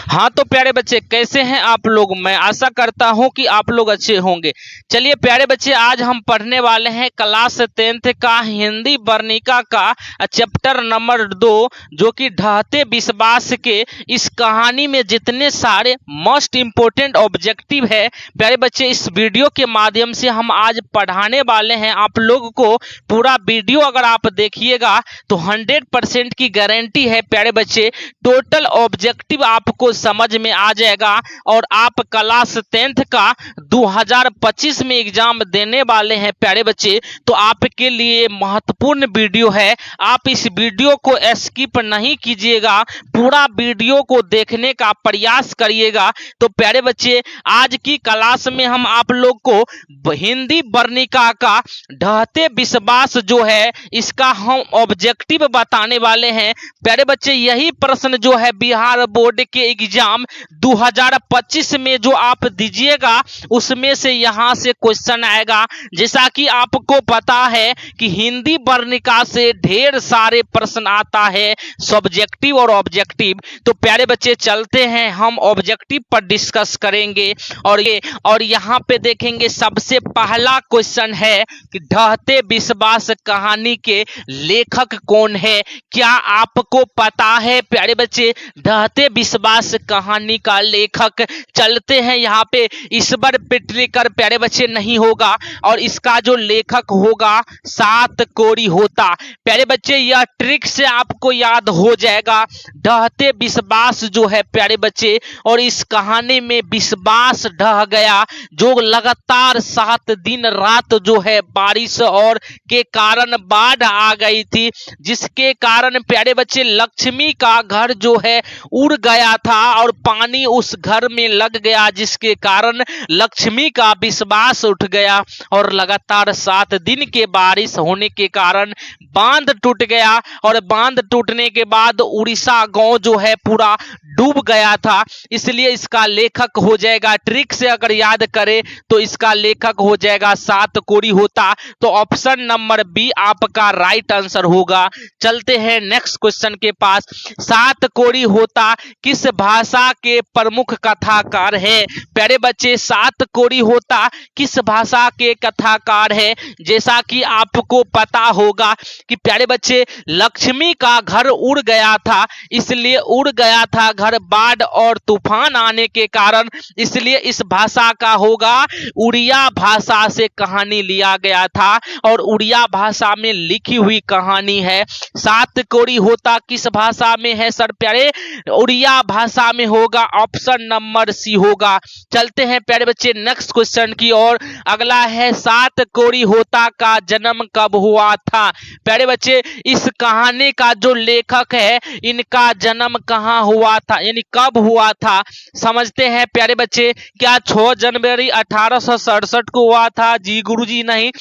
हाँ तो प्यारे बच्चे कैसे हैं आप लोग। मैं आशा करता हूं कि आप लोग अच्छे होंगे। चलिए प्यारे बच्चे, आज हम पढ़ने वाले हैं क्लास 10th का हिंदी वर्णिका का चैप्टर नंबर 2, जो कि ढहते विश्वास के। इस कहानी में जितने सारे मोस्ट इंपोर्टेंट ऑब्जेक्टिव है प्यारे बच्चे, इस वीडियो के माध्यम से हम आज पढ़ाने वाले हैं आप लोग को। पूरा वीडियो अगर आप देखिएगा तो 100% की गारंटी है प्यारे बच्चे, टोटल ऑब्जेक्टिव आपको समझ में आ जाएगा और आप क्लास 10th का 2025 में एग्जाम देने वाले हैं प्यारे बच्चे। तो आपके लिए महत्वपूर्ण वीडियो है, आप इस वीडियो को स्किप नहीं कीजिएगा, पूरा वीडियो को देखने का प्रयास करिएगा। तो प्यारे बच्चे, आज की क्लास में हम आप लोग को हिंदी वर्णिका का ढहते विश्वास जो है इसका हम ऑब्जेक्टिव बताने वाले हैं प्यारे बच्चे। यही प्रश्न जो है बिहार बोर्ड के एग्जाम 2025 में जो आप दीजिएगा उसमें से यहां से क्वेश्चन आएगा। जैसा कि आपको पता है कि हिंदी वर्णिका से ढेर सारे प्रश्न आता है, सब्जेक्टिव और ऑब्जेक्टिव। तो प्यारे बच्चे चलते हैं, हम ऑब्जेक्टिव पर डिस्कस करेंगे और यहाँ पे देखेंगे सबसे पहला क्वेश्चन है कि ढहते विश्वास कहानी के लेखक कौन है। क्या आपको पता है प्यारे बच्चे ढहते विश्वास कहानी का लेखक? चलते हैं, यहाँ पे ईश्वर पेटलेकर प्यारे बच्चे नहीं होगा और इसका जो लेखक होगा सात कोरी होता। प्यारे बच्चे यह ट्रिक से आपको याद हो जाएगा, ढहते विश्वास जो है प्यारे बच्चे, और इस कहानी में विश्वास ढह गया जो लगातार 7 दिन रात जो है बारिश और के कारण बाढ़ आ गई थी, जिसके कारण प्यारे बच्चे लक्ष्मी का घर जो है उड़ गया था और पानी उस घर में लग गया, जिसके कारण लक्ष्मी का विश्वास उठ गया और लगातार 7 दिन के बारिश होने के कारण बांध टूट गया और बांध टूटने के बाद उड़ीसा गांव जो है पूरा डूब गया था। इसलिए इसका लेखक हो जाएगा, ट्रिक से अगर याद करें तो इसका लेखक हो जाएगा सात कोरी होता। तो ऑप्शन नंबर बी आपका राइट आंसर होगा। चलते हैं नेक्स्ट क्वेश्चन के पास। सात कोरी होता किस भाषा के प्रमुख कथाकार है? प्यारे बच्चे सात कोरी होता किस भाषा के कथाकार है? जैसा कि आपको पता होगा कि प्यारे बच्चे लक्ष्मी का घर उड़ गया था, इसलिए उड़ गया था घर बाढ़ और तूफान आने के कारण, इसलिए इस भाषा का होगा उड़िया भाषा से कहानी लिया गया था और उड़िया भाषा में लिखी हुई कहानी है। सात कोरी होता किस भाषा में है सर प्यारे? उड़िया भाषा में होगा, ऑप्शन नंबर सी होगा। चलते हैं प्यारे बच्चे नेक्स्ट क्वेश्चन की ओर। अगला है सात कोरी होता का जन्म कब हुआ था? प्यारे बच्चे इस कहानी का जो लेखक है इनका जन्म कहां हुआ था, यानी कब हुआ था? समझते हैं प्यारे बच्चे, क्या 6 जनवरी 1867 को हुआ था? जी गुरुजी नहीं।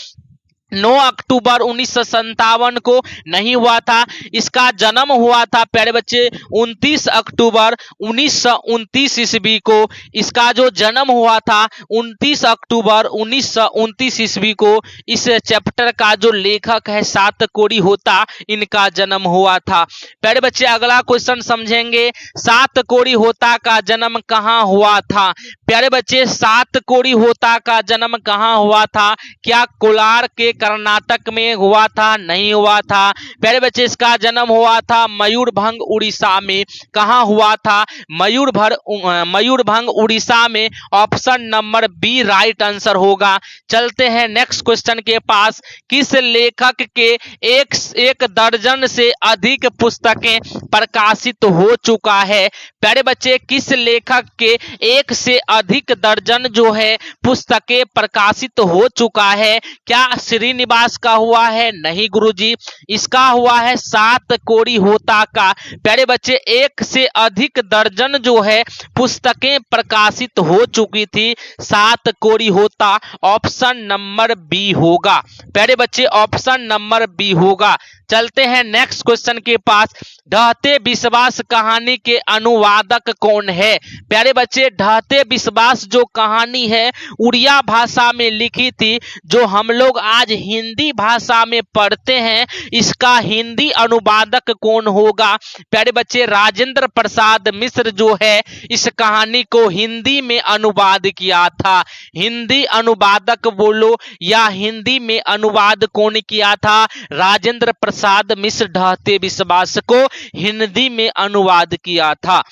9 अक्टूबर 1957 को नहीं हुआ था। इसका जन्म हुआ था प्यारे बच्चे 29 अक्टूबर 1929 ईस्वी को। इसका जो जन्म हुआ था 29 अक्टूबर 1929 ईस्वी को। इस चैप्टर का जो लेखक है सात कोरी होता, इनका जन्म हुआ था। प्यारे बच्चे अगला क्वेश्चन समझेंगे, सात कोरी होता का जन्म कहां हुआ था? प्यारे बच्चे सात कोरी होता का जन्म कहां हुआ था? क्या कोलार के कर्नाटक में हुआ था? नहीं हुआ था। प्यारे बच्चे इसका जन्म हुआ था मयूरभंज उड़ीसा में। कहां हुआ था? मयूरभंज उड़ीसा में। Option number B right answer होगा। चलते हैं नेक्स्ट क्वेश्चन के पास। किस लेखक के एक दर्जन से अधिक पुस्तकें प्रकाशित हो चुका है? प्यारे बच्चे किस लेखक के एक से अधिक दर्जन जो है पुस्तकें प्रकाशित हो चुका है? क्या श्रीनिवास का हुआ है? नहीं गुरुजी, इसका हुआ है सात कोरी होता का। प्यारे बच्चे एक से अधिक दर्जन जो है पुस्तकें प्रकाशित हो चुकी थी, सात कोरी होता। ऑप्शन नंबर बी होगा प्यारे बच्चे, ऑप्शन नंबर बी होगा। चलते हैं नेक्स्ट क्वेश्चन के पास। ढहते विश्वास कहानी के अनुवादक कौन है? प्यारे बच्चे, ढहते विश्वास जो कहानी है उड़िया भाषा में लिखी थी, जो हम लोग आज हिंदी भाषा में पढ़ते हैं, इसका हिंदी अनुवादक कौन होगा? प्यारे बच्चे, राजेंद्र प्रसाद मिश्र जो है इस कहानी को हिंदी में अनुवाद किया था। हिंदी अनुवादक बोलो या हिंदी में अनुवाद कौन किया था? राजेंद्र प्रसाद मिश्र ढहते विश्वास को हिंदी में अनुवाद किया था।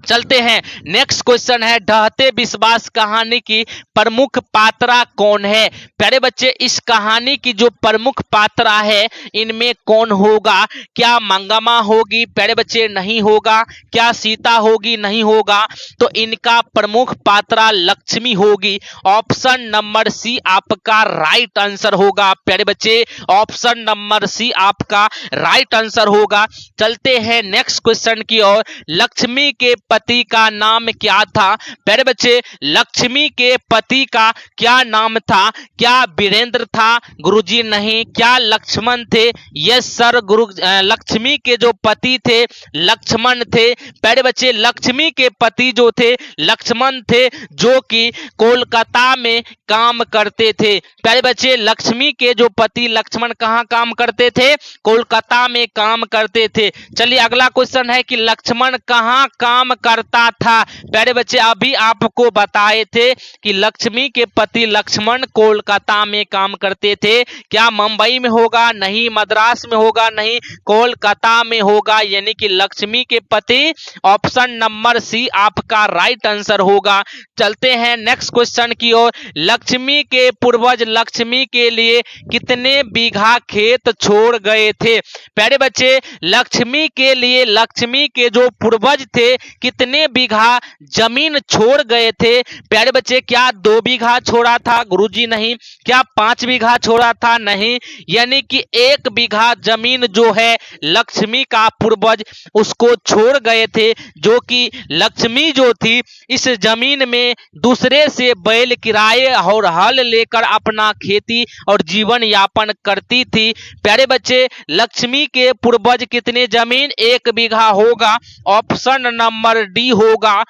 चलते हैं नेक्स्ट क्वेश्चन है, ढहते विश्वास कहानी की प्रमुख पात्रा कौन है? प्यारे बच्चे, इस कहानी की जो प्रमुख पात्रा है इनमें कौन होगा? क्या मंगमा होगी? प्यारे बच्चे, नहीं होगा। क्या सीता होगी? नहीं होगा। तो इनका प्रमुख पात्रा लक्ष्मी होगी। ऑप्शन नंबर सी आपका राइट आंसर होगा। प्यारे बच्चे, ऑप्शन नंबर सी आपका राइट आंसर होगा। चलते हैं नेक्स्ट क्वेश्चन की ओर। लक्ष्मी के पति का नाम क्या था? प्यारे बच्चे, लक्ष्मी के पति का क्या नाम था? क्या वीरेंद्र था? गुरुजी नहीं। क्या लक्ष्मण थे? यस सर गुरु। लक्ष्मी के जो पति थे लक्ष्मण थे। प्यारे बच्चे, लक्ष्मी के पति जो थे लक्ष्मण थे, जो कि कोलकाता में काम करते थे। प्यारे बच्चे, लक्ष्मी के जो पति लक्ष्मण कहाँ काम करते थे? कोलकाता में काम करते थे। चलिए अगला क्वेश्चन है कि लक्ष्मण कहाँ काम करता था? प्यारे बच्चे, अभी आपको बताए थे कि लक्ष्मी के पति लक्ष्मण कोलकाता में काम करते थे। क्या मुंबई में होगा? नहीं। मद्रास में होगा? नहीं। कोलकाता में होगा, यानी कि लक्ष्मी के पति ऑप्शन नंबर सी आपका राइट आंसर होगा। चलते हैं नेक्स्ट क्वेश्चन की ओर। लक्ष्मी के पूर्वज लक्ष्मी के लिए कितने बीघा खेत छोड़ गए थे? प्यारे बच्चे, लक्ष्मी के लिए लक्ष्मी के जो पूर्वज थे कितने बीघा जमीन छोड़ गए थे? प्यारे बच्चे, क्या 2 बीघा छोड़ा था? गुरुजी नहीं। क्या 5 बीघा छोड़ा था? नहीं। यानी कि 1 बीघा जमीन जो है लक्ष्मी का पूर्वज उसको छोड़ गए थे, जो कि लक्ष्मी जो थी इस जमीन में दूसरे से बैल किराए और हल लेकर अपना खेती और जीवन यापन करती थी। प्यारे बच्चे, लक्ष्मी के पूर्वज कितने जमीन? 1 बीघा होगा। ऑप्शन नंबर डी होगा।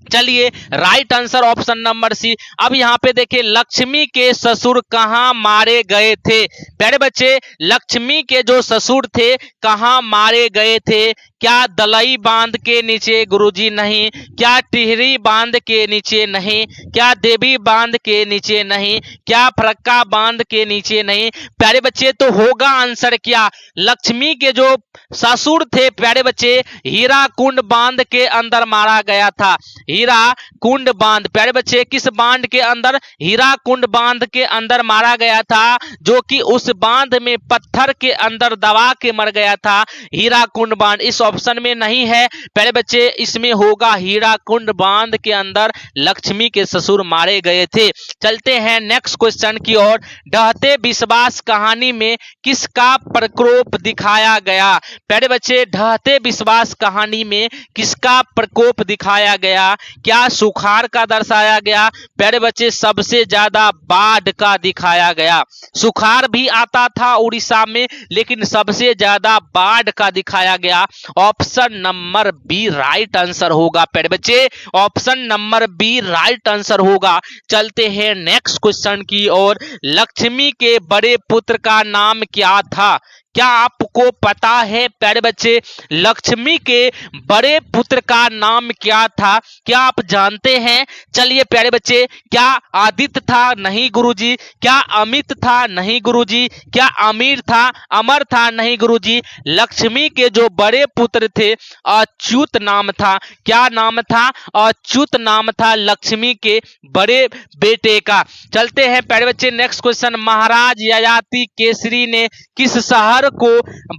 चलिए right answer option number C. अब यहाँ पे देखिए, लक्ष्मी के ससुर कहाँ मारे गए थे? प्यारे बच्चे, लक्ष्मी के जो ससुर थे कहाँ मारे गए थे? क्या दलई बांध के नीचे? गुरुजी नहीं। क्या टिहरी बांध के नीचे? नहीं। क्या देवी बांध के नीचे? नहीं। क्या फरक्का बांध के नीचे? नहीं। प्यारे बच्चे, तो होगा आंसर क्या? लक्ष्मी के जो ससुर थे प्यारे बच्चे, हीरा कुंड बांध के अंदर मारा गया था। हीरा कुंड बांध, प्यारे बच्चे, किस बांध के अंदर? हीरा कुंड बांध के अंदर मारा गया था, जो कि उस बांध में पत्थर के अंदर दबा के मर गया था। हीरा कुंड बांध इस ऑप्शन में नहीं है प्यारे बच्चे, इसमें होगा हीरा कुंड बांध के अंदर लक्ष्मी के ससुर मारे गए थे। चलते हैं नेक्स्ट क्वेश्चन की ओर। ढहते विश्वास कहानी में किसका प्रकोप दिखाया गया? प्यारे बच्चे, ढहते विश्वास कहानी में किसका प्रकोप दिखाया गया? क्या सुखाड़ का दर्शाया गया? प्यारे बच्चे, सबसे ज्यादा बाढ़ का दिखाया गया। सुखाड़ भी आता था उड़ीसा में, लेकिन सबसे ज्यादा बाढ़ का दिखाया गया। Option number B right answer होगा प्यारे बच्चे, option number B right answer होगा। चलते हैं नेक्स्ट क्वेश्चन की ओर। लक्ष्मी के बड़े पुत्र का नाम क्या था? क्या आपको पता है प्यारे बच्चे, लक्ष्मी के बड़े पुत्र का नाम क्या था? क्या आप जानते हैं? चलिए प्यारे बच्चे, क्या आदित्य था? नहीं गुरुजी। क्या अमित था? नहीं गुरुजी। क्या अमीर था? अमर था? नहीं गुरुजी। लक्ष्मी के जो बड़े पुत्र थे अच्युत नाम था। क्या नाम था? अच्युत नाम था लक्ष्मी के बड़े बेटे का। चलते हैं प्यारे बच्चे नेक्स्ट क्वेश्चन। महाराज ययाति केसरी ने किस शहर को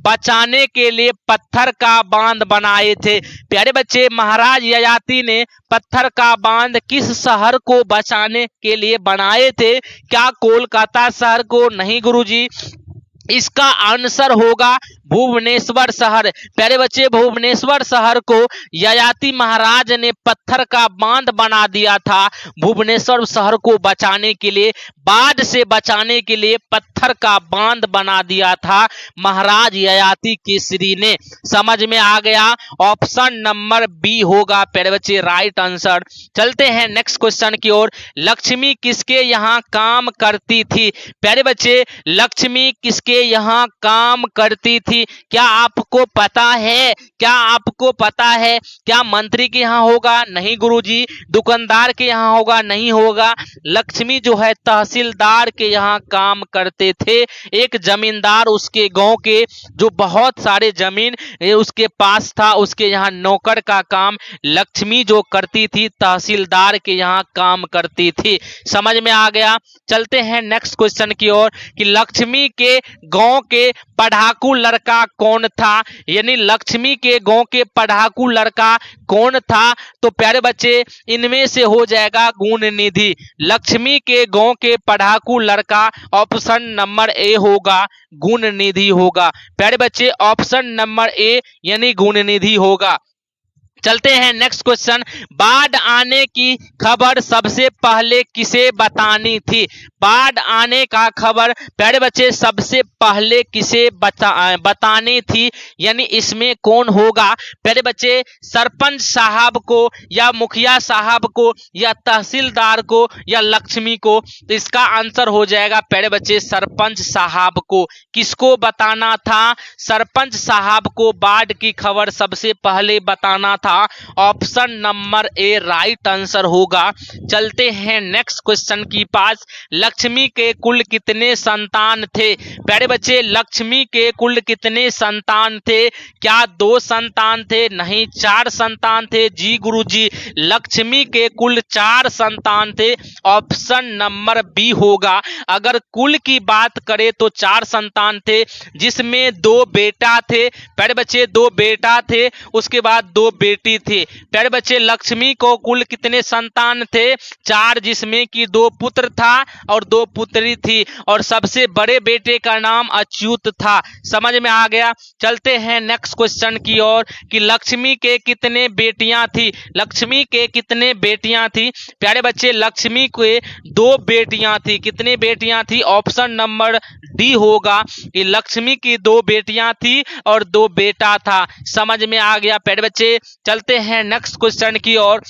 बचाने के लिए पत्थर का बांध बनाए थे? प्यारे बच्चे, महाराज ययाति ने पत्थर का बांध किस शहर को बचाने के लिए बनाए थे? क्या कोलकाता शहर को? नहीं गुरुजी। इसका आंसर होगा भुवनेश्वर शहर। प्यारे बच्चे, भुवनेश्वर शहर को ययाति महाराज ने पत्थर का बांध बना दिया था। भुवनेश्वर शहर को बचाने के लिए, बाढ़ से बचाने के लिए पत्थर का बांध बना दिया था महाराज ययाति केसरी ने। समझ में आ गया? ऑप्शन नंबर बी होगा प्यारे बच्चे राइट आंसर। चलते हैं नेक्स्ट क्वेश्चन की ओर। लक्ष्मी किसके यहाँ काम करती थी? प्यारे बच्चे, लक्ष्मी किसके यहाँ काम करती थी? क्या आपको पता है? क्या आपको पता है? क्या मंत्री के यहाँ होगा? नहीं गुरुजी। दुकानदार के यहाँ होगा? नहीं होगा। लक्ष्मी जो है तहसीलदार के यहाँ काम करते थे। एक जमींदार उसके गांव के जो बहुत सारे जमीन उसके पास था, उसके यहाँ नौकर का काम लक्ष्मी जो करती थी, तहसीलदार के यहाँ काम करती थी। समझ में आ गया? चलते हैं नेक्स्ट क्वेश्चन की ओर कि लक्ष्मी के गांव के पढ़ाकू लड़का कौन था? यानी लक्ष्मी के गांव के पढ़ाकू लड़का कौन था? तो प्यारे बच्चे, इनमें से हो जाएगा गुण निधि। लक्ष्मी के गांव के पढ़ाकू लड़का ऑप्शन नंबर ए होगा, गुण निधि होगा। प्यारे बच्चे, ऑप्शन नंबर ए यानी गुण निधि होगा। चलते हैं नेक्स्ट क्वेश्चन। बाढ़ आने की खबर सबसे पहले किसे बतानी थी? बाढ़ आने का खबर प्यारे बच्चे सबसे पहले किसे बतानी थी? यानी इसमें कौन होगा? प्यारे बच्चे, सरपंच साहब को या मुखिया साहब को या तहसीलदार को या लक्ष्मी को? तो इसका आंसर हो जाएगा प्यारे बच्चे सरपंच साहब को। किसको बताना था? सरपंच साहब को बाढ़ की खबर सबसे पहले बताना था। Option number A right answer होगा। चलते हैं नेक्स्ट क्वेश्चन की पास। लक्ष्मी के कुल कितने संतान थे? प्यारे बच्चे, लक्ष्मी के कुल कितने संतान थे? क्या 2 संतान थे? नहीं, 4 संतान थे। जी गुरुजी, लक्ष्मी के कुल 4 संतान थे। ऑप्शन नंबर बी होगा। अगर कुल की बात करें तो 4 संतान थे, जिसमें 2 बेटा थे। प्यारे बच्चे, 2 बेटा थे, उसके बाद 2 बेटी थी। प्यारे बच्चे, लक्ष्मी को कुल कितने संतान थे? 4, जिसमें कि 2 पुत्र था और 2 पुत्री थी, और सबसे बड़े बेटे का नाम अच्युत था। समझ में आ गया? चलते हैं नेक्स्ट क्वेश्चन की ओर कि लक्ष्मी के कितने बेटियां थी? लक्ष्मी के कितने बेटियां थी? प्यारे बच्चे, लक्ष्मी के 2 बेटियां थी। कितने बेटियां थी? ऑप्शन नंबर डी होगा कि लक्ष्मी की 2 बेटियां थी और 2 बेटा था। समझ में आ गया प्यारे बच्चे? चलते हैं नेक्स्ट क्वेश्चन की ओर।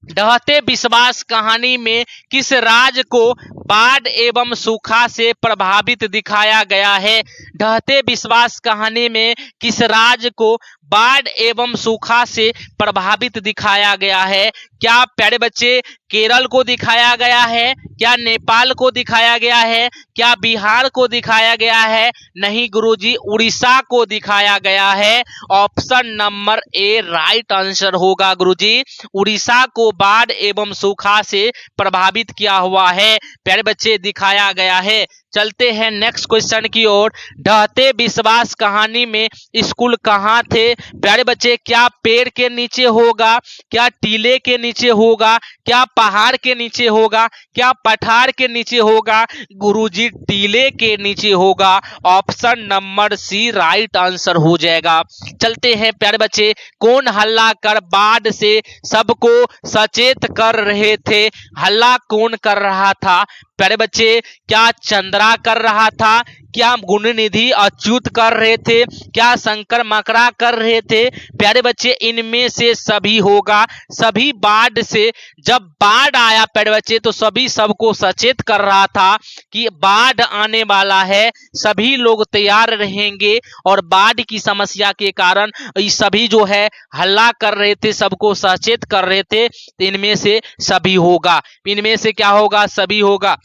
ढहते विश्वास कहानी में किस राज्य को बाढ़ एवं सूखा से प्रभावित दिखाया गया है? ढहते विश्वास कहानी में किस राज्य को बाढ़ एवं सूखा से प्रभावित दिखाया गया है? क्या प्यारे बच्चे केरल को दिखाया गया है? क्या नेपाल को दिखाया गया है? क्या बिहार को दिखाया गया है? नहीं गुरुजी, उड़ीसा को दिखाया गया है। Option number A right answer होगा गुरुजी। उड़ीसा को बाढ़ एवं सूखा से प्रभावित किया हुआ है प्यारे बच्चे, दिखाया गया है। चलते हैं नेक्स्ट क्वेश्चन की ओर। ढहते विश्वास कहानी में स्कूल कहाँ थे? प्यारे बच्चे, क्या पेड़ के नीचे होगा? क्या टीले के नीचे होगा? क्या पहाड़ के नीचे होगा? क्या पठार के नीचे होगा? गुरुजी, टीले के नीचे होगा। Option number C right answer हो जाएगा। चलते हैं प्यारे बच्चे, कौन हल्ला कर बाढ़ से सबको सचेत कर रहे थे? हल्ला कौन कर रहा था? प्यारे बच्चे, क्या चंद्रा कर रहा था? क्या गुणनिधि अच्युत कर रहे थे? क्या शंकर मकरा कर रहे थे? प्यारे बच्चे, इनमें से सभी होगा। सभी बाढ़ से, जब बाढ़ आया प्यारे बच्चे, तो सभी सबको सचेत कर रहा था कि बाढ़ आने वाला है, सभी लोग तैयार रहेंगे। और बाढ़ की समस्या के कारण सभी जो है हल्ला कर रहे थे, सबको सचेत कर रहे थे। तो इनमें से सभी होगा। इनमें से क्या होगा? सभी होगा।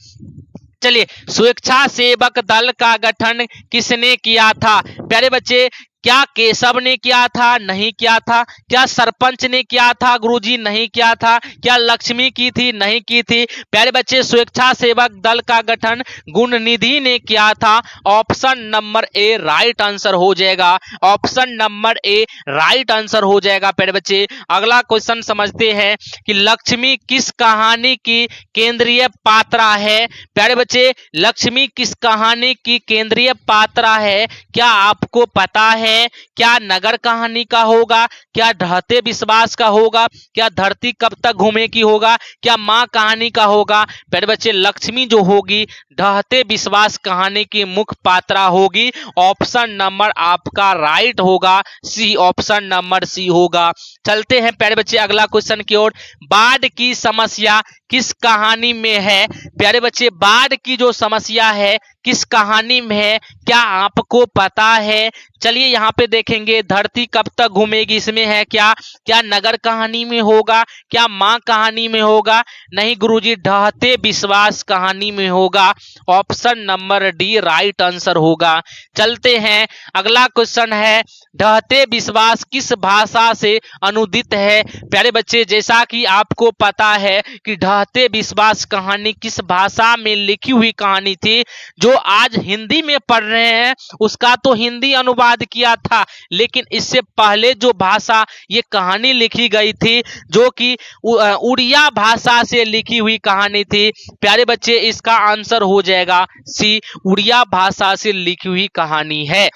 चलिए, स्वेच्छा सेवक दल का गठन किसने किया था? प्यारे बच्चे, क्या केशव ने किया था? नहीं किया था। क्या सरपंच ने किया था? गुरुजी नहीं किया था। क्या लक्ष्मी की थी? नहीं की थी। प्यारे बच्चे स्वेच्छासेवक दल का गठन गुणनिधि ने किया था। Option number A right answer हो जाएगा। Option number A right answer हो जाएगा प्यारे बच्चे। अगला क्वेश्चन समझते हैं कि लक्ष्मी किस कहानी की केंद्रीय पात्रा है? प्यारे बच्चे लक्ष्मी किस कहानी की केंद्रीय पात्रा है? क्या आपको पता है? क्या नगर कहानी का होगा? क्या ढहते विश्वास का होगा? क्या धरती कब तक घूमेगी होगा? क्या माँ कहानी का होगा? प्यारे बच्चे लक्ष्मी जो होगी ढहते विश्वास कहानी की मुख्य पात्रा होगी। ऑप्शन नंबर आपका राइट होगा सी। ऑप्शन नंबर सी होगा। चलते हैं प्यारे बच्चे अगला क्वेश्चन की ओर। बाढ़ की समस्या किस कहानी में है? प्यारे बच्चे बाढ़ की जो समस्या है किस कहानी में है? क्या आपको पता है? चलिए यहाँ पे देखेंगे धरती कब तक घूमेगी, इसमें है क्या? क्या नगर कहानी में होगा? क्या माँ कहानी में होगा? नहीं गुरुजी ढहते विश्वास कहानी में होगा। Option number D right answer होगा। चलते हैं अगला क्वेश्चन है ढहते विश्वास किस भाषा से अनुदित है? प्यारे बच्चे जैसा कि आपको पता है कि ढहते विश्वास कहानी किस भाषा में लिखी हुई कहानी थी। जो आज हिंदी में पढ़ रहे हैं उसका तो हिंदी अनुवाद किया था, लेकिन इससे पहले जो भाषा ये कहानी लिखी गई थी जो कि उड़िया भाषा से लिखी हुई कहानी थी। प्यारे बच्चे इसका आंसर हो जाएगा सी। उड़िया भाषा से लिखी हुई कहानी है।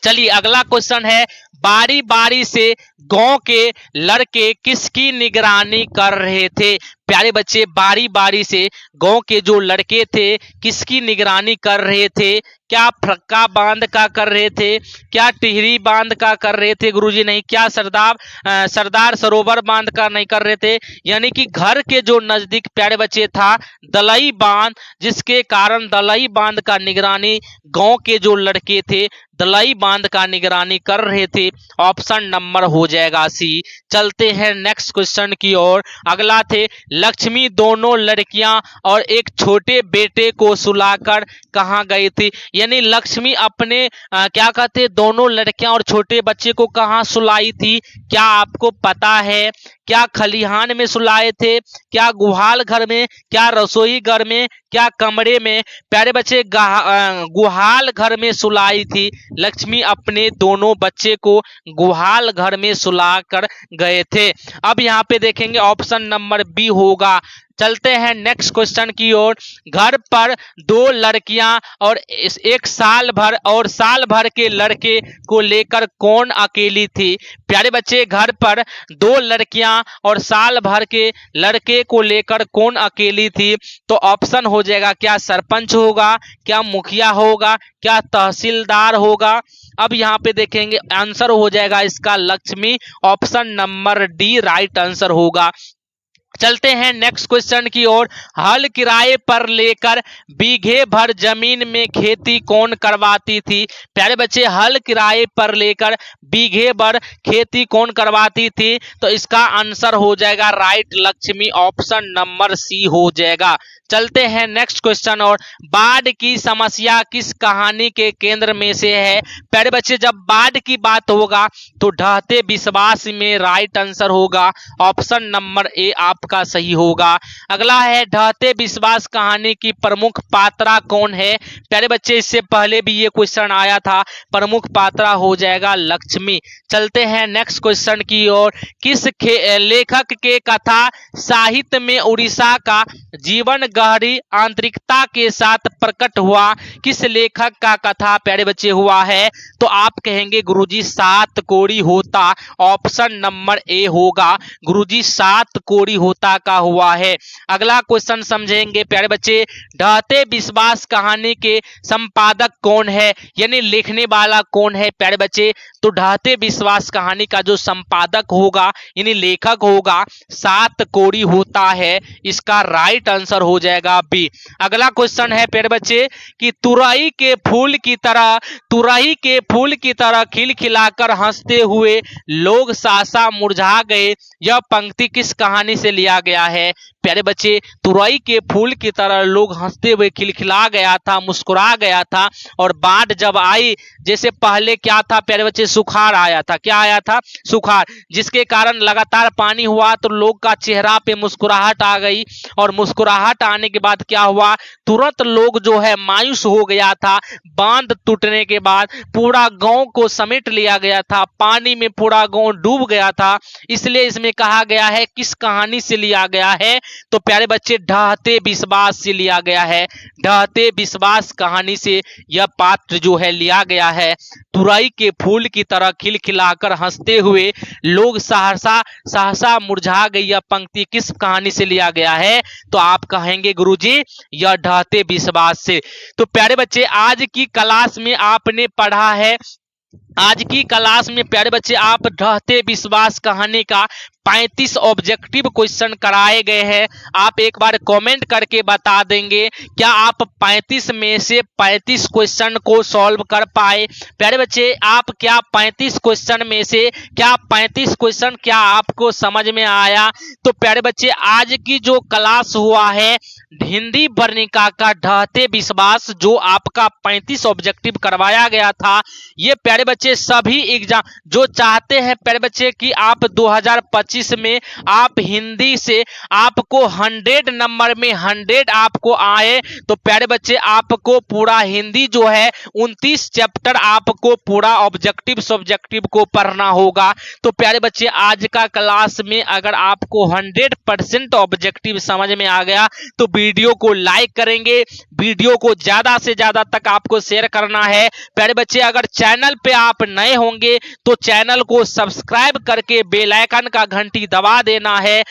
चलिए अगला क्वेश्चन है बारी बारी से गांव के लड़के किसकी निगरानी कर रहे थे? प्यारे बच्चे बारी बारी से गांव के जो लड़के थे किसकी निगरानी कर रहे थे? क्या फरक्का बांध का कर रहे थे? क्या टिहरी बांध का कर रहे थे? गुरुजी नहीं। क्या सरदार सरोवर बांध का नहीं कर रहे थे? यानी कि घर के जो नजदीक प्यारे बच्चे था दलई बांध, जिसके कारण दलई बांध का निगरानी गांव के जो लड़के थे दलई बांध का निगरानी कर रहे थे। ऑप्शन नंबर हो जाएगा सी। चलते हैं नेक्स्ट क्वेश्चन की ओर। अगला थे लक्ष्मी दोनों लड़कियां और एक छोटे बेटे को सुलाकर कहां गई थी? यानी लक्ष्मी अपने क्या कहते दोनों लड़कियां और छोटे बच्चे को कहां सुलाई थी? क्या आपको पता है? क्या खलिहान में सुलाए थे? क्या गुहाल घर में? क्या रसोई घर में? क्या कमरे में? प्यारे बच्चे गुहाल घर में सुलाई थी। लक्ष्मी अपने दोनों बच्चे को गुहाल घर में सुला कर गए थे। अब यहाँ पे देखेंगे ऑप्शन नंबर बी होगा। चलते हैं नेक्स्ट क्वेश्चन की ओर। घर पर दो लड़कियां और एक साल भर के लड़के को लेकर कौन अकेली थी? प्यारे बच्चे घर पर दो लड़कियां और साल भर के लड़के को लेकर कौन अकेली थी? तो ऑप्शन हो जाएगा क्या सरपंच होगा? क्या मुखिया होगा? क्या तहसीलदार होगा? अब यहाँ पे देखेंगे आंसर हो जाएगा इसका Lakshmi. Option number D right answer होगा। चलते हैं नेक्स्ट क्वेश्चन की ओर। हल किराए पर लेकर बीघे भर जमीन में खेती कौन करवाती थी? प्यारे बच्चे हल किराए पर लेकर बीघे भर खेती कौन करवाती थी? तो इसका आंसर हो जाएगा right Lakshmi. Option number C हो जाएगा। चलते हैं नेक्स्ट क्वेश्चन और बाढ़ की समस्या किस कहानी के केंद्र में से है? प्यारे बच्चे जब बाढ़ की बात होगा तो ढहते विश्वास में राइट आंसर होगा। ऑप्शन नंबर ए आपका सही होगा। अगला है ढहते विश्वास कहानी की प्रमुख पात्रा कौन है? प्यारे बच्चे इससे पहले भी ये क्वेश्चन आया था। प्रमुख पात्रा हो जाएगा लक्ष्मी। चलते हैं नेक्स्ट क्वेश्चन की ओर। किस लेखक के कथा साहित्य में उड़ीसा का जीवन गहरी आंतरिकता के साथ प्रकट हुआ? किस लेखक का कथा प्यारे बच्चे हुआ है? तो आप कहेंगे गुरुजी सात कोड़ी होता। ऑप्शन नंबर ए होगा गुरुजी सात कोड़ी होता का हुआ है। अगला क्वेश्चन समझेंगे प्यारे बच्चे। ढहते विश्वास कहानी के संपादक कौन है? यानी लिखने वाला कौन है प्यारे बच्चे? तो ढहते विश्वास कहानी का जो संपादक होगा यानी लेखक होगा सात कोड़ी होता है। इसका राइट आंसर हो जाएगा बी। अगला क्वेश्चन है प्यारे बच्चे कि तुरई के फूल की तरह खिलखिलाकर हंसते हुए लोग सहसा मुरझा गए, यह पंक्ति किस कहानी से लिया गया है? प्यारे बच्चे, तुरई के फूल की तरह लोग हंसते हुए खिलखिला गया था, मुस्कुरा गया था, और बाढ़ जब आई, जैसे पहले क्या था प्यारे बच्चे, सुखाड़ आया था। क्या आया था? सुखाड़, जिसके कारण लगातार पानी हुआ तो लोग का चेहरा पे मुस्कुराहट आ गई, और मुस्कुराहट आने के बाद क्या हुआ, तुरंत लोग जो है मायूस हो गया था। बांध टूटने के बाद पूरा गांव को समेट लिया गया था, पानी में पूरा गांव डूब गया था। इसलिए इसमें कहा गया है, किस कहानी से लिया गया है? तो प्यारे बच्चे, ढहते विश्वास से लिया गया है। ढहते विश्वास कहानी से यह पात्र जो है लिया गया है। तुरई के फूल की तरह खिलखिलाकर हंसते हुए लोग सहसा मुरझा गई, यह पंक्ति किस कहानी से लिया गया है? तो आप कहेंगे गुरुजी यह ढहते विश्वास से। तो प्यारे बच्चे, आज की क्लास में आपने पढ़ा है, आज की क्लास में प्यारे बच्चे आप ढहते विश्वास कहानी का 35 ऑब्जेक्टिव क्वेश्चन कराए गए हैं। आप एक बार कमेंट करके बता देंगे क्या आप 35 में से 35 क्वेश्चन को सॉल्व कर पाए? प्यारे बच्चे, आप क्या 35 क्वेश्चन में से क्या 35 क्वेश्चन क्या आपको समझ में आया? तो प्यारे बच्चे, आज की जो क्लास हुआ है हिंदी वर्णिका का ढहते विश्वास, जो आपका 35 ऑब्जेक्टिव करवाया गया था, ये प्यारे बच्चे सभी एग्जाम जो चाहते हैं प्यारे बच्चे कि आप 2025 में आप हिंदी से आपको 100 नंबर में 100 आपको आए, तो प्यारे बच्चे आपको पूरा हिंदी जो है 29 चैप्टर आपको पूरा ऑब्जेक्टिव सब्जेक्टिव को पढ़ना होगा। तो प्यारे बच्चे, आज का क्लास में अगर आपको 100% ऑब्जेक्टिव समझ में आ गया तो वीडियो को लाइक करेंगे, वीडियो को ज्यादा से ज्यादा तक आपको शेयर करना है। प्यारे बच्चे, अगर चैनल पे आप नए होंगे तो चैनल को सब्सक्राइब करके बेल आइकन का घंटी दबा देना है।